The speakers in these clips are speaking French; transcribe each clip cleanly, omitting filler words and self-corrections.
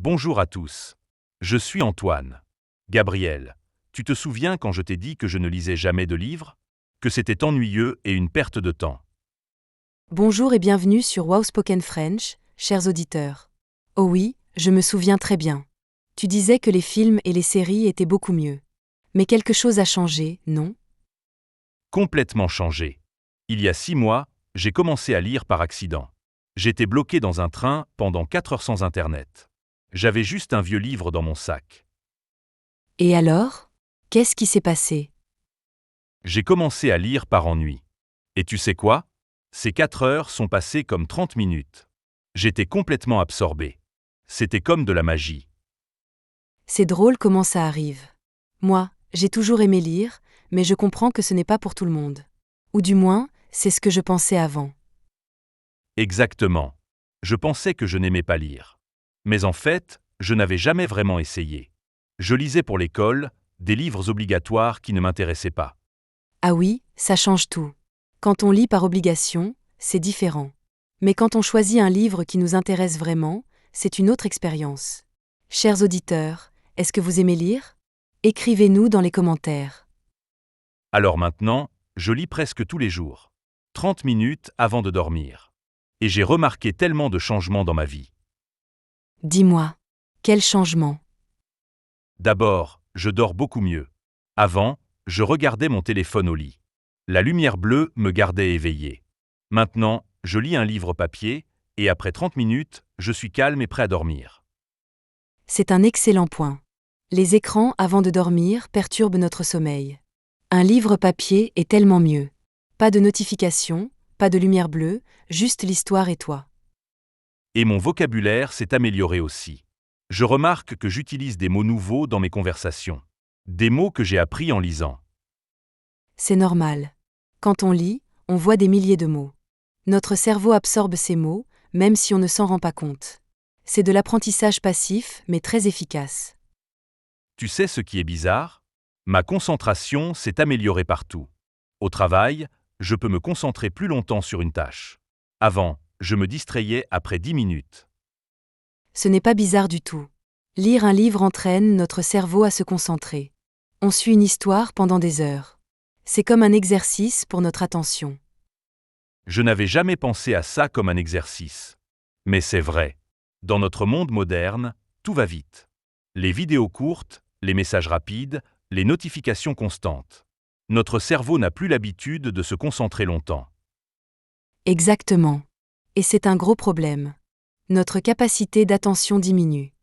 Bonjour à tous. Je suis Antoine. Gabriel, tu te souviens quand je t'ai dit que je ne lisais jamais de livres? Que c'était ennuyeux et une perte de temps. Bonjour et bienvenue sur Wow Spoken French, chers auditeurs. Oh oui, je me souviens très bien. Tu disais que les films et les séries étaient beaucoup mieux. Mais quelque chose a changé, non? Complètement changé. Il y a 6 mois, j'ai commencé à lire par accident. J'étais bloqué dans un train pendant 4 heures sans Internet. J'avais juste un vieux livre dans mon sac. Et alors? Qu'est-ce qui s'est passé? J'ai commencé à lire par ennui. Et tu sais quoi? Ces 4 heures sont passées comme 30 minutes. J'étais complètement absorbé. C'était comme de la magie. C'est drôle comment ça arrive. Moi, j'ai toujours aimé lire, mais je comprends que ce n'est pas pour tout le monde. Ou du moins, c'est ce que je pensais avant. Exactement. Je pensais que je n'aimais pas lire. Mais en fait, je n'avais jamais vraiment essayé. Je lisais pour l'école, des livres obligatoires qui ne m'intéressaient pas. Ah oui, ça change tout. Quand on lit par obligation, c'est différent. Mais quand on choisit un livre qui nous intéresse vraiment, c'est une autre expérience. Chers auditeurs, est-ce que vous aimez lire? Écrivez-nous dans les commentaires. Alors maintenant, je lis presque tous les jours. 30 minutes avant de dormir. Et j'ai remarqué tellement de changements dans ma vie. Dis-moi, quel changement? D'abord, je dors beaucoup mieux. Avant, je regardais mon téléphone au lit. La lumière bleue me gardait éveillé. Maintenant, je lis un livre papier, et après 30 minutes, je suis calme et prêt à dormir. C'est un excellent point. Les écrans avant de dormir perturbent notre sommeil. Un livre papier est tellement mieux. Pas de notifications, pas de lumière bleue, juste l'histoire et toi. Et mon vocabulaire s'est amélioré aussi. Je remarque que j'utilise des mots nouveaux dans mes conversations. Des mots que j'ai appris en lisant. C'est normal. Quand on lit, on voit des milliers de mots. Notre cerveau absorbe ces mots, même si on ne s'en rend pas compte. C'est de l'apprentissage passif, mais très efficace. Tu sais ce qui est bizarre? Ma concentration s'est améliorée partout. Au travail, je peux me concentrer plus longtemps sur une tâche. Avant, je me distrayais après 10 minutes. Ce n'est pas bizarre du tout. Lire un livre entraîne notre cerveau à se concentrer. On suit une histoire pendant des heures. C'est comme un exercice pour notre attention. Je n'avais jamais pensé à ça comme un exercice. Mais c'est vrai. Dans notre monde moderne, tout va vite. Les vidéos courtes, les messages rapides, les notifications constantes. Notre cerveau n'a plus l'habitude de se concentrer longtemps. Exactement. Et c'est un gros problème. Notre capacité d'attention diminue.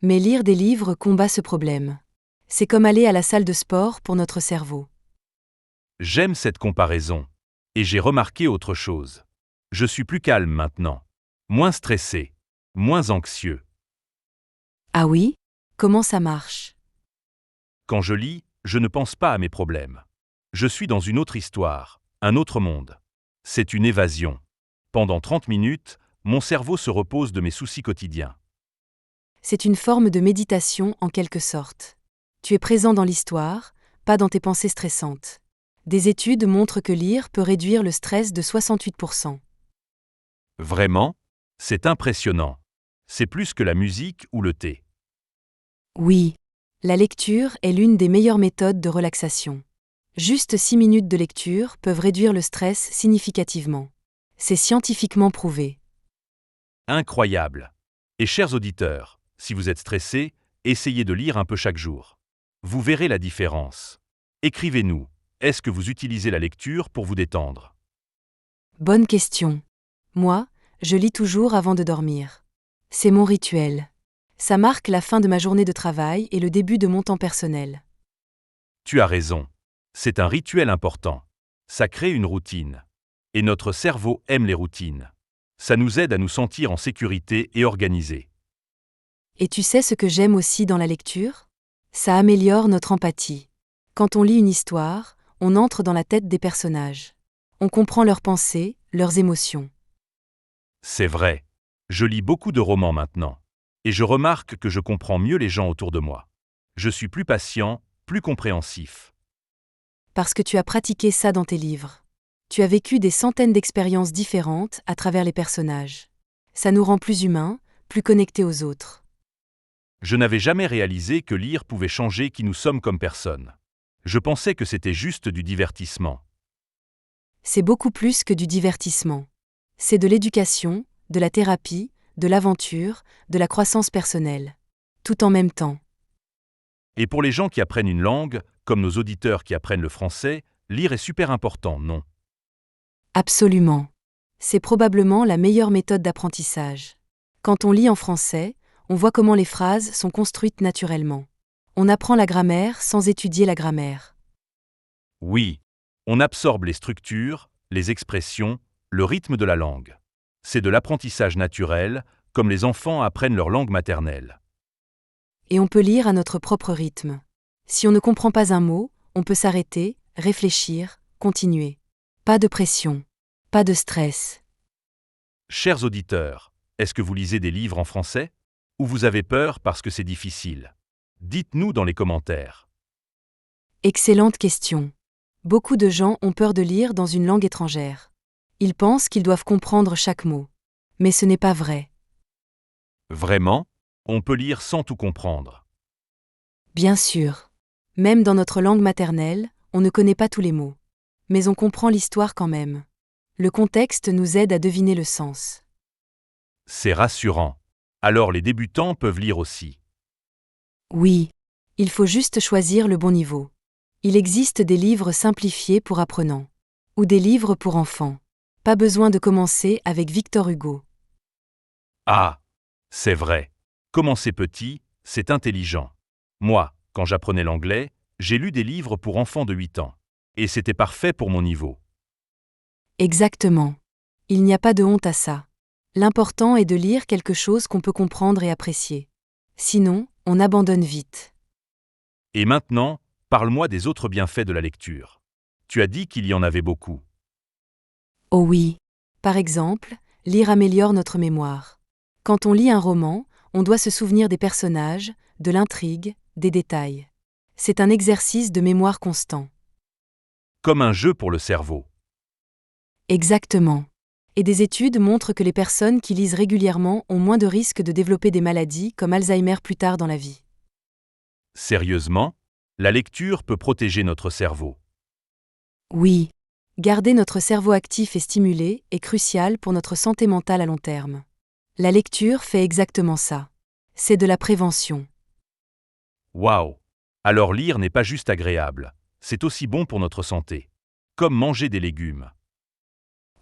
Mais lire des livres combat ce problème. C'est comme aller à la salle de sport pour notre cerveau. J'aime cette comparaison. Et j'ai remarqué autre chose. Je suis plus calme maintenant. Moins stressé. Moins anxieux. Ah oui? Comment ça marche? Quand je lis, je ne pense pas à mes problèmes. Je suis dans une autre histoire, un autre monde. C'est une évasion. Pendant 30 minutes, mon cerveau se repose de mes soucis quotidiens. C'est une forme de méditation en quelque sorte. Tu es présent dans l'histoire, pas dans tes pensées stressantes. Des études montrent que lire peut réduire le stress de 68%. Vraiment? C'est impressionnant. C'est plus que la musique ou le thé. Oui, la lecture est l'une des meilleures méthodes de relaxation. Juste 6 minutes de lecture peuvent réduire le stress significativement. C'est scientifiquement prouvé. Incroyable. Et chers auditeurs, si vous êtes stressés, essayez de lire un peu chaque jour. Vous verrez la différence. Écrivez-nous. Est-ce que vous utilisez la lecture pour vous détendre? Bonne question. Moi, je lis toujours avant de dormir. C'est mon rituel. Ça marque la fin de ma journée de travail et le début de mon temps personnel. Tu as raison. C'est un rituel important. Ça crée une routine. Et notre cerveau aime les routines. Ça nous aide à nous sentir en sécurité et organisés. Et tu sais ce que j'aime aussi dans la lecture? Ça améliore notre empathie. Quand on lit une histoire, on entre dans la tête des personnages. On comprend leurs pensées, leurs émotions. C'est vrai. Je lis beaucoup de romans maintenant. Et je remarque que je comprends mieux les gens autour de moi. Je suis plus patient, plus compréhensif. Parce que tu as pratiqué ça dans tes livres. Tu as vécu des centaines d'expériences différentes à travers les personnages. Ça nous rend plus humains, plus connectés aux autres. Je n'avais jamais réalisé que lire pouvait changer qui nous sommes comme personne. Je pensais que c'était juste du divertissement. C'est beaucoup plus que du divertissement. C'est de l'éducation, de la thérapie, de l'aventure, de la croissance personnelle. Tout en même temps. Et pour les gens qui apprennent une langue, comme nos auditeurs qui apprennent le français, lire est super important, non? Absolument. C'est probablement la meilleure méthode d'apprentissage. Quand on lit en français, on voit comment les phrases sont construites naturellement. On apprend la grammaire sans étudier la grammaire. Oui. On absorbe les structures, les expressions, le rythme de la langue. C'est de l'apprentissage naturel, comme les enfants apprennent leur langue maternelle. Et on peut lire à notre propre rythme. Si on ne comprend pas un mot, on peut s'arrêter, réfléchir, continuer. Pas de pression. Pas de stress. Chers auditeurs, est-ce que vous lisez des livres en français? Ou vous avez peur parce que c'est difficile? Dites-nous dans les commentaires. Excellente question. Beaucoup de gens ont peur de lire dans une langue étrangère. Ils pensent qu'ils doivent comprendre chaque mot. Mais ce n'est pas vrai. Vraiment? On peut lire sans tout comprendre. Bien sûr. Même dans notre langue maternelle, on ne connaît pas tous les mots. Mais on comprend l'histoire quand même. Le contexte nous aide à deviner le sens. C'est rassurant. Alors les débutants peuvent lire aussi. Oui. Il faut juste choisir le bon niveau. Il existe des livres simplifiés pour apprenants. Ou des livres pour enfants. Pas besoin de commencer avec Victor Hugo. Ah! C'est vrai. Commencer petit, c'est intelligent. Moi, quand j'apprenais l'anglais, j'ai lu des livres pour enfants de 8 ans. Et c'était parfait pour mon niveau. Exactement. Il n'y a pas de honte à ça. L'important est de lire quelque chose qu'on peut comprendre et apprécier. Sinon, on abandonne vite. Et maintenant, parle-moi des autres bienfaits de la lecture. Tu as dit qu'il y en avait beaucoup. Oh oui. Par exemple, lire améliore notre mémoire. Quand on lit un roman, on doit se souvenir des personnages, de l'intrigue, des détails. C'est un exercice de mémoire constant. Comme un jeu pour le cerveau. Exactement. Et des études montrent que les personnes qui lisent régulièrement ont moins de risques de développer des maladies comme Alzheimer plus tard dans la vie. Sérieusement, la lecture peut protéger notre cerveau. Oui. Garder notre cerveau actif et stimulé est crucial pour notre santé mentale à long terme. La lecture fait exactement ça. C'est de la prévention. Waouh! Alors lire n'est pas juste agréable, c'est aussi bon pour notre santé. Comme manger des légumes.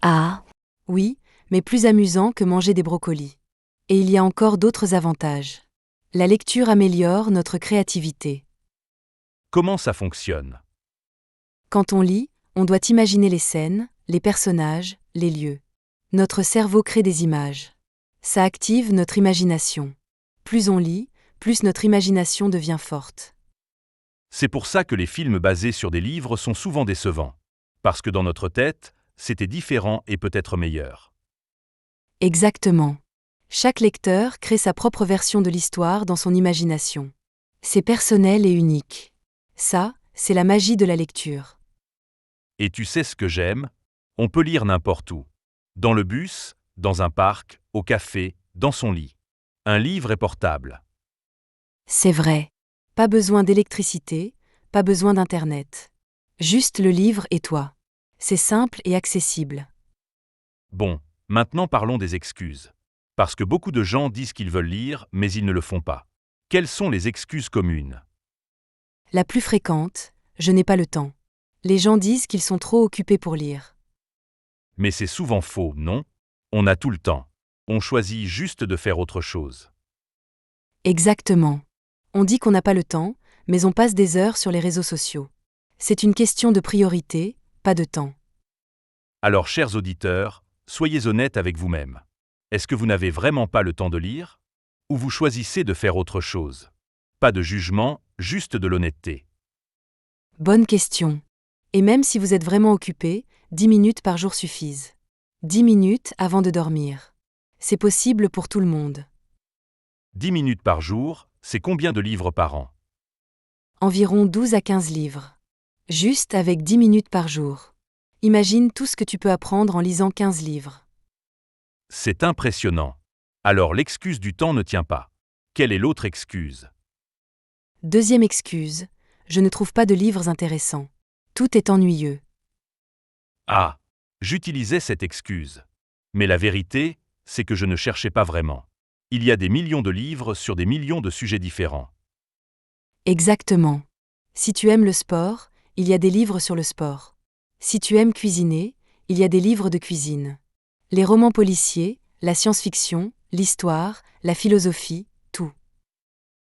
Ah. Oui, mais plus amusant que manger des brocolis. Et il y a encore d'autres avantages. La lecture améliore notre créativité. Comment ça fonctionne? Quand on lit, on doit imaginer les scènes, les personnages, les lieux. Notre cerveau crée des images. Ça active notre imagination. Plus on lit, plus notre imagination devient forte. C'est pour ça que les films basés sur des livres sont souvent décevants. Parce que dans notre tête, c'était différent et peut-être meilleur. Exactement. Chaque lecteur crée sa propre version de l'histoire dans son imagination. C'est personnel et unique. Ça, c'est la magie de la lecture. Et tu sais ce que j'aime? On peut lire n'importe où. Dans le bus, dans un parc, au café, dans son lit. Un livre est portable. C'est vrai. Pas besoin d'électricité, pas besoin d'Internet. Juste le livre et toi. C'est simple et accessible. Bon, maintenant parlons des excuses. Parce que beaucoup de gens disent qu'ils veulent lire, mais ils ne le font pas. Quelles sont les excuses communes? La plus fréquente, je n'ai pas le temps. Les gens disent qu'ils sont trop occupés pour lire. Mais c'est souvent faux, non? On a tout le temps. On choisit juste de faire autre chose. Exactement. On dit qu'on n'a pas le temps, mais on passe des heures sur les réseaux sociaux. C'est une question de priorité, pas de temps. Alors, chers auditeurs, soyez honnêtes avec vous-même. Est-ce que vous n'avez vraiment pas le temps de lire? Ou vous choisissez de faire autre chose? Pas de jugement, juste de l'honnêteté. Bonne question. Et même si vous êtes vraiment occupé, 10 minutes par jour suffisent. 10 minutes avant de dormir. C'est possible pour tout le monde. 10 minutes par jour, c'est combien de livres par an? Environ 12 à 15 livres. Juste avec 10 minutes par jour. Imagine tout ce que tu peux apprendre en lisant 15 livres. C'est impressionnant. Alors l'excuse du temps ne tient pas. Quelle est l'autre excuse? Deuxième excuse, je ne trouve pas de livres intéressants. Tout est ennuyeux. Ah, j'utilisais cette excuse. Mais la vérité, c'est que je ne cherchais pas vraiment. Il y a des millions de livres sur des millions de sujets différents. Exactement. Si tu aimes le sport, il y a des livres sur le sport. Si tu aimes cuisiner, il y a des livres de cuisine. Les romans policiers, la science-fiction, l'histoire, la philosophie, tout.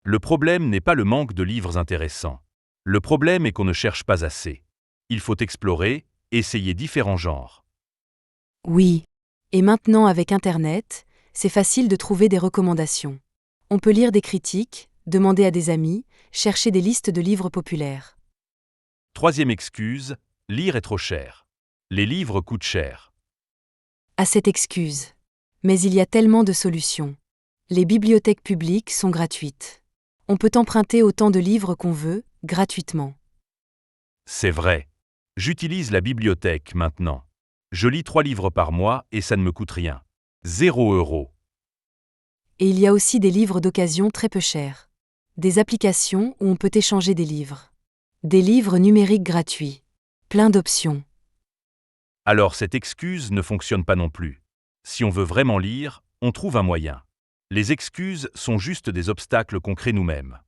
Le problème n'est pas le manque de livres intéressants. Le problème est qu'on ne cherche pas assez. Il faut explorer, essayer différents genres. Oui. Et maintenant avec Internet, c'est facile de trouver des recommandations. On peut lire des critiques, demander à des amis, chercher des listes de livres populaires. Troisième excuse, lire est trop cher. Les livres coûtent cher. À cette excuse. Mais il y a tellement de solutions. Les bibliothèques publiques sont gratuites. On peut emprunter autant de livres qu'on veut, gratuitement. C'est vrai. J'utilise la bibliothèque maintenant. Je lis 3 livres par mois et ça ne me coûte rien. 0 €. Et il y a aussi des livres d'occasion très peu chers. Des applications où on peut échanger des livres. Des livres numériques gratuits. Plein d'options. Alors cette excuse ne fonctionne pas non plus. Si on veut vraiment lire, on trouve un moyen. Les excuses sont juste des obstacles qu'on crée nous-mêmes.